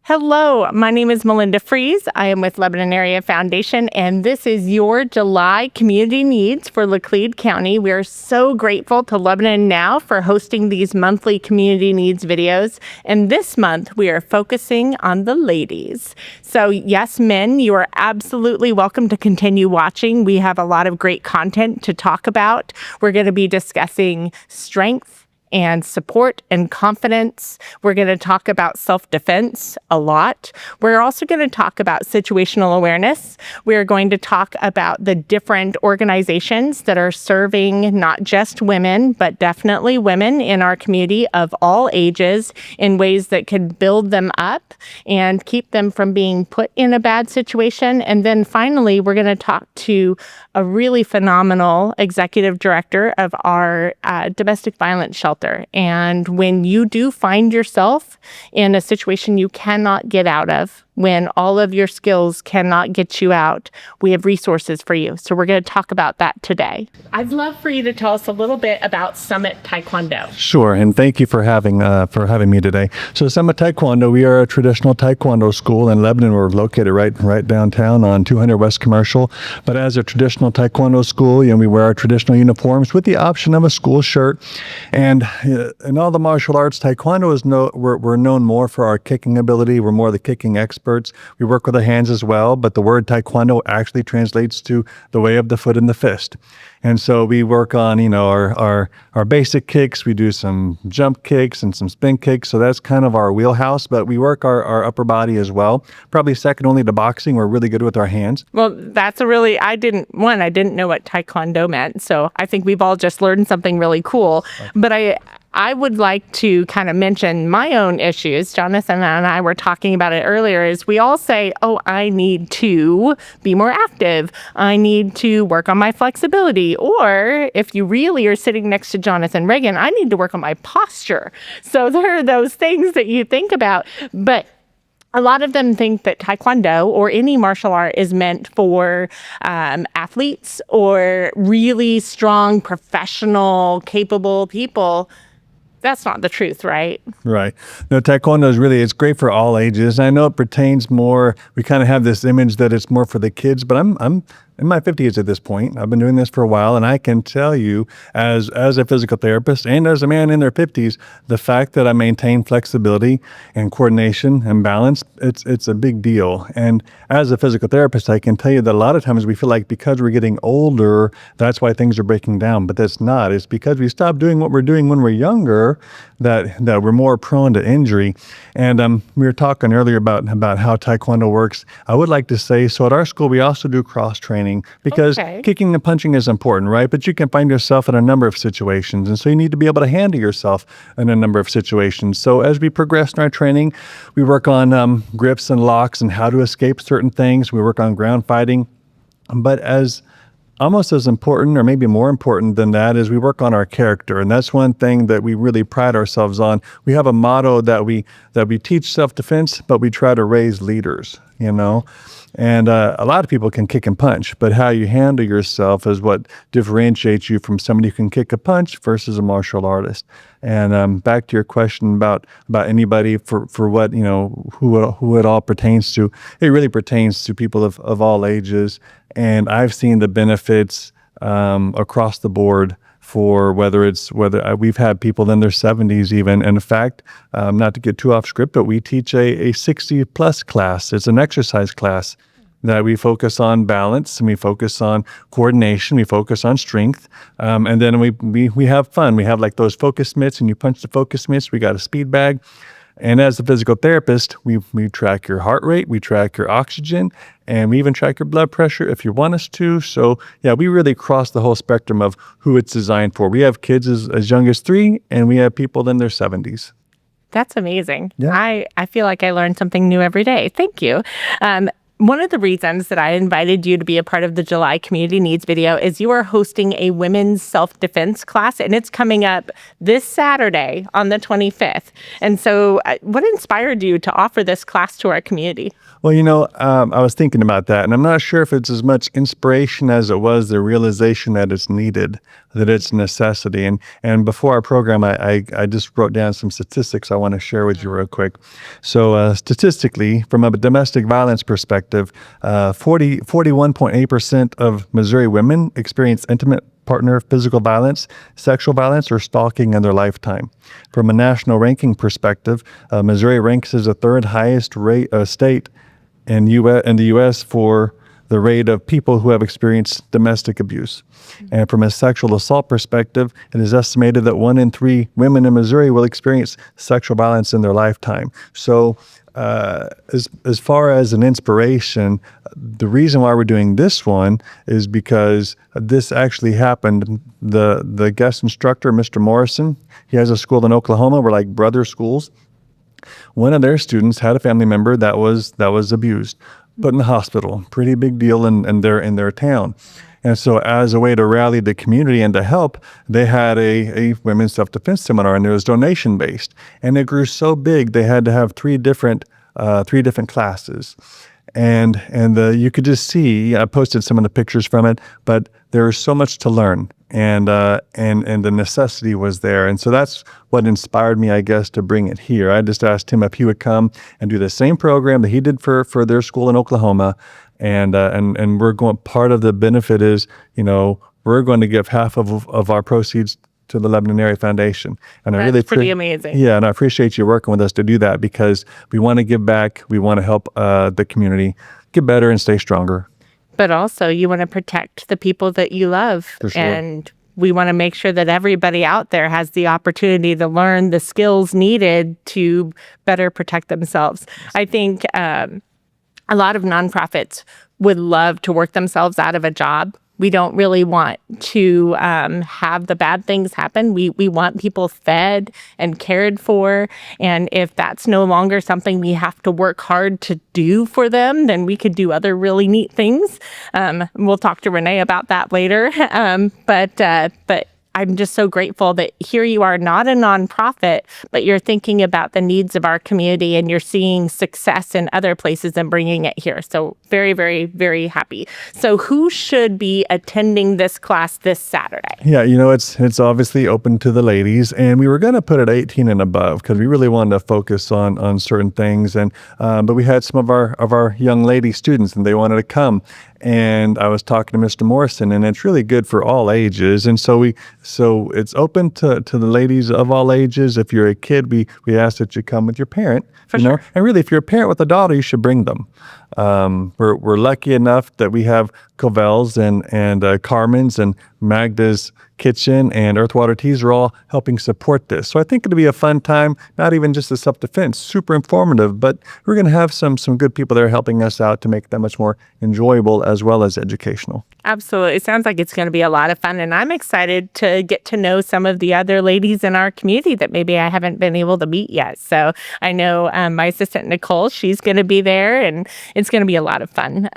Hello, my name is Melinda Fries. I am with Lebanon Area Foundation, and this is your July Community Needs for Laclede County. We are so grateful to Lebanon Now for hosting these monthly community needs videos. And this month, we are focusing on the ladies. So yes, men, you are absolutely welcome to continue watching. We have a lot of great content to talk about. We're going to be discussing strength and support and confidence. We're going to talk about self-defense a lot. We're also going to talk about situational awareness. We're going to talk about the different organizations that are serving not just women, but definitely women in our community of all ages in ways that could build them up and keep them from being put in a bad situation. And then finally, we're going to talk to a really phenomenal executive director of our domestic violence shelter. And when you do find yourself in a situation you cannot get out of, when all of your skills cannot get you out, we have resources for you. So we're going to talk about that today. I'd love for you to tell us a little bit about Summit Taekwondo. Sure, and thank you for having me today. So Summit Taekwondo, we are a traditional Taekwondo school in Lebanon. We're located right downtown on 200 West Commercial. But as a traditional Taekwondo school, we wear our traditional uniforms with the option of a school shirt. And in all the martial arts, Taekwondo is we're known more for our kicking ability. We're more the kicking experts. We work with the hands as well, but the word Taekwondo actually translates to the way of the foot and the fist. And so we work on, our basic kicks. We do some jump kicks and some spin kicks. So that's kind of our wheelhouse, but we work our upper body as well. Probably second only to boxing. We're really good with our hands. Well, I didn't know what Taekwondo meant. So I think we've all just learned something really cool. But I would like to kind of mention my own issues. Jonathan and I were talking about it earlier, is we all say, I need to be more active. I need to work on my flexibility. Or if you really are sitting next to Jonathan Reagan, I need to work on my posture. So there are those things that you think about. But a lot of them think that Taekwondo or any martial art is meant for athletes or really strong, professional, capable people. That's not the truth, right? Right. No, Taekwondo it's great for all ages. I know it pertains more, we kind of have this image that it's more for the kids, but I'm in my 50s at this point. I've been doing this for a while, and I can tell you as a physical therapist and as a man in their 50s, the fact that I maintain flexibility and coordination and balance, it's a big deal. And as a physical therapist, I can tell you that a lot of times we feel like because we're getting older, that's why things are breaking down, but that's not. It's because we stop doing what we're doing when we're younger that we're more prone to injury. And we were talking earlier about how Taekwondo works. I would like to say, so at our school, we also do cross training because kicking and punching is important, right? But you can find yourself in a number of situations. And so you need to be able to handle yourself in a number of situations. So as we progress in our training, we work on grips and locks and how to escape certain things. We work on ground fighting. But almost as important, or maybe more important than that, is we work on our character. And that's one thing that we really pride ourselves on. We have a motto that we teach self-defense, but we try to raise leaders, And a lot of people can kick and punch, but how you handle yourself is what differentiates you from somebody who can kick a punch versus a martial artist. And back to your question about anybody for what, who it all pertains to, it really pertains to people of all ages. And I've seen the benefits across the board for whether we've had people in their 70s even. And in fact, not to get too off script, but we teach a 60 plus class. It's an exercise class that we focus on balance and we focus on coordination, we focus on strength, and then we have fun. We have like those focus mitts, and you punch the focus mitts. We got a speed bag. And as a physical therapist, we track your heart rate, we track your oxygen, and we even track your blood pressure if you want us to. So yeah, we really cross the whole spectrum of who it's designed for. We have kids as young as 3, and we have people in their 70s. That's amazing. Yeah. I feel like I learn something new every day. Thank you. One of the reasons that I invited you to be a part of the July Community Needs video is you are hosting a women's self-defense class, and it's coming up this Saturday on the 25th. And so what inspired you to offer this class to our community? Well, I was thinking about that, and I'm not sure if it's as much inspiration as it was the realization that it's needed, that it's a necessity. And before our program, I just wrote down some statistics I want to share with you real quick. So statistically, from a domestic violence perspective, 41.8% of Missouri women experience intimate partner physical violence, sexual violence, or stalking in their lifetime. From a national ranking perspective, Missouri ranks as the third highest state in the U.S. for the rate of people who have experienced domestic abuse. And from a sexual assault perspective, it is estimated that 1 in 3 women in Missouri will experience sexual violence in their lifetime. So as far as an inspiration, the reason why we're doing this one is because this actually happened. The guest instructor, Mr. Morrison, he has a school in Oklahoma. We're like brother schools. One of their students had a family member that was abused, put in the hospital. Pretty big deal in their town. And so as a way to rally the community and to help, they had a women's self-defense seminar, and it was donation-based. And it grew so big, they had to have three different classes. And you could just see, I posted some of the pictures from it, but there was so much to learn, and the necessity was there. And so that's what inspired me, I guess, to bring it here. I just asked him if he would come and do the same program that he did for their school in Oklahoma. And we're going, part of the benefit is, we're going to give half of our proceeds to the Lebanon Area Foundation. And That's pretty amazing. Yeah, and I appreciate you working with us to do that, because we want to give back. We want to help the community get better and stay stronger. But also, you want to protect the people that you love. For sure. And we want to make sure that everybody out there has the opportunity to learn the skills needed to better protect themselves. I think a lot of nonprofits would love to work themselves out of a job. We don't really want to have the bad things happen. We want people fed and cared for. And if that's no longer something we have to work hard to do for them, then we could do other really neat things. We'll talk to Renee about that later. But I'm just so grateful that here you are, not a nonprofit, but you're thinking about the needs of our community, and you're seeing success in other places and bringing it here. So very, very, very happy. So who should be attending this class this Saturday? Yeah, it's obviously open to the ladies, and we were going to put it 18 and above because we really wanted to focus on certain things. And but we had some of our young lady students, and they wanted to come. And I was talking to Mr. Morrison, and it's really good for all ages. And so it's open to the ladies of all ages. If you're a kid, we ask that you come with your parent. For sure. And really, if you're a parent with a daughter, you should bring them. We're lucky enough that we have Covell's and Carmen's and Magda's Kitchen and Earth, Water, Teas are all helping support this. So I think it'll be a fun time, not even just a self-defense, super informative, but we're going to have some good people there helping us out to make it that much more enjoyable as well as educational. Absolutely. It sounds like it's going to be a lot of fun, and I'm excited to get to know some of the other ladies in our community that maybe I haven't been able to meet yet. So I know my assistant, Nicole, she's going to be there, and it's going to be a lot of fun.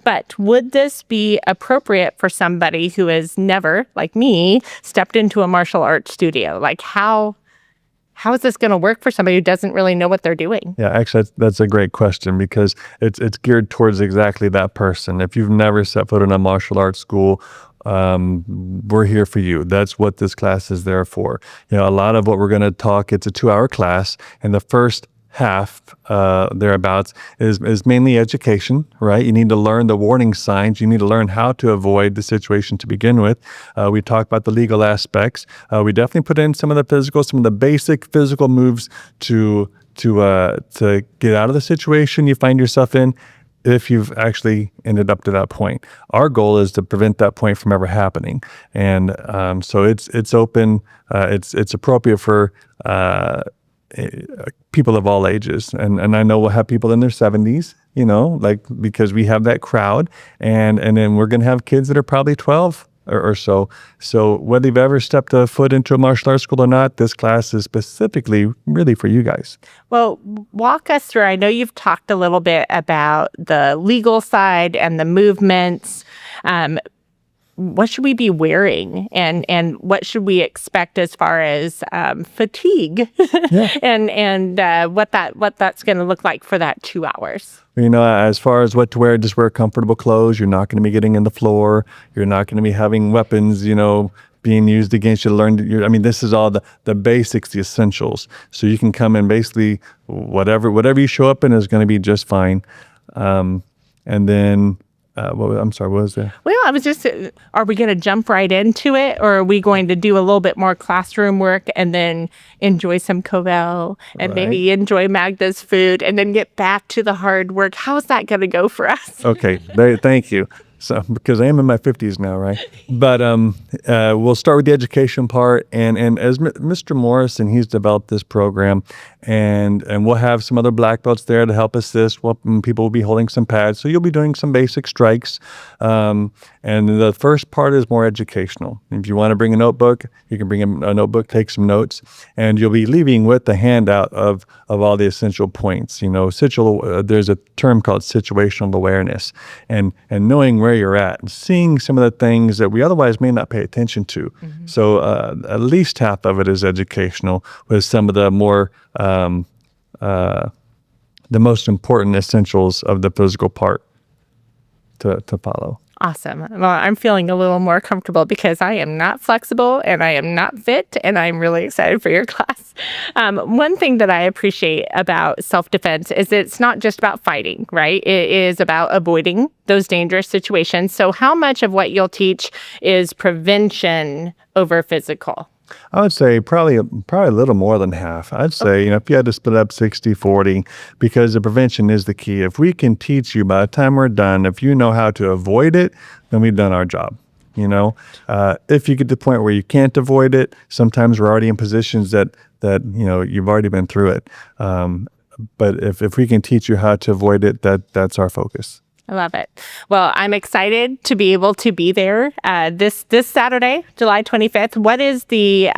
But would this be appropriate for somebody who has never, like me, stepped into a martial arts studio? Like how is this going to work for somebody who doesn't really know what they're doing? Yeah, actually, that's a great question, because it's geared towards exactly that person. If you've never set foot in a martial arts school, we're here for you. That's what this class is there for. A lot of what we're going to talk, it's a 2-hour class, and the first half thereabouts is mainly education, right? You need to learn the warning signs. You need to learn how to avoid the situation to begin with. We talk about the legal aspects. We definitely put in some of the basic physical moves to get out of the situation you find yourself in, if you've actually ended up to that point. Our goal is to prevent that point from ever happening. And so it's open. It's appropriate for people of all ages, and I know we'll have people in their 70s, because we have that crowd, and then we're going to have kids that are probably 12 or so. So whether you've ever stepped a foot into a martial arts school or not, this class is specifically really for you guys. Well, walk us through. I know you've talked a little bit about the legal side and the movements. What should we be wearing, and what should we expect as far as fatigue, and what that's going to look like for that 2 hours? As far as what to wear, just wear comfortable clothes. You're not going to be getting in the floor. You're not going to be having weapons, being used against you. This is all the basics, the essentials. So you can come in basically whatever you show up in is going to be just fine. And then, I'm sorry, what was that? Well, I was just, are we going to jump right into it, or are we going to do a little bit more classroom work and then enjoy some Covell and maybe enjoy Magda's food and then get back to the hard work? How is that going to go for us? Okay, thank you. So, because I am in my 50s now, right? But we'll start with the education part. And as Mr. Morrison, he's developed this program, and we'll have some other black belts there to help assist. People will be holding some pads. So you'll be doing some basic strikes. And the first part is more educational. If you want to bring a notebook, you can bring a notebook, take some notes, and you'll be leaving with the handout of all the essential points. There's a term called situational awareness, and knowing where you're at and seeing some of the things that we otherwise may not pay attention to. Mm-hmm. So at least half of it is educational, with some of the more the most important essentials of the physical part to follow. Awesome. Well, I'm feeling a little more comfortable because I am not flexible and I am not fit, and I'm really excited for your class. One thing that I appreciate about self-defense is it's not just about fighting, right? It is about avoiding those dangerous situations. So how much of what you'll teach is prevention over physical? I would say probably a little more than half. I'd say, if you had to split up 60-40, because the prevention is the key. If we can teach you by the time we're done, if you know how to avoid it, then we've done our job. If you get to the point where you can't avoid it, sometimes we're already in positions that you've already been through it. But if we can teach you how to avoid it, that's our focus. I love it. Well, I'm excited to be able to be there this Saturday, July 25th. What is the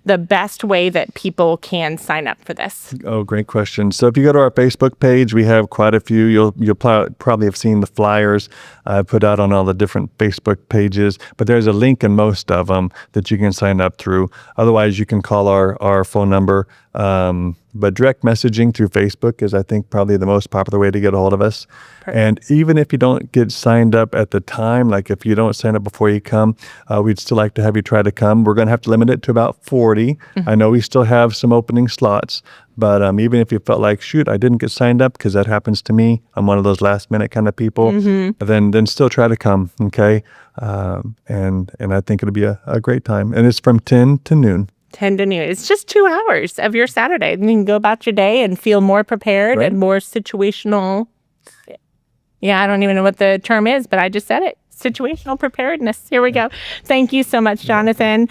best way that people can sign up for this? Oh, great question. So if you go to our Facebook page, we have quite a few. You'll probably have seen the flyers put out on all the different Facebook pages, but there's a link in most of them that you can sign up through. Otherwise, you can call our phone number. But direct messaging through Facebook is, I think, probably the most popular way to get a hold of us. Perfect. And even if you don't get signed up at the time, like if you don't sign up before you come, we'd still like to have you try to come. We're going to have to limit it to about 40. Mm-hmm. I know we still have some opening slots, but even if you felt like, shoot, I didn't get signed up, because that happens to me. I'm one of those last minute kind of people. Mm-hmm. Then still try to come, okay? And I think it'll be a great time. And it's from 10 to noon. 10 to noon. It's just 2 hours of your Saturday. And you can go about your day and feel more prepared and more situational. Yeah, I don't even know what the term is, but I just said it. Situational preparedness. Here we go. Thank you so much, Jonathan.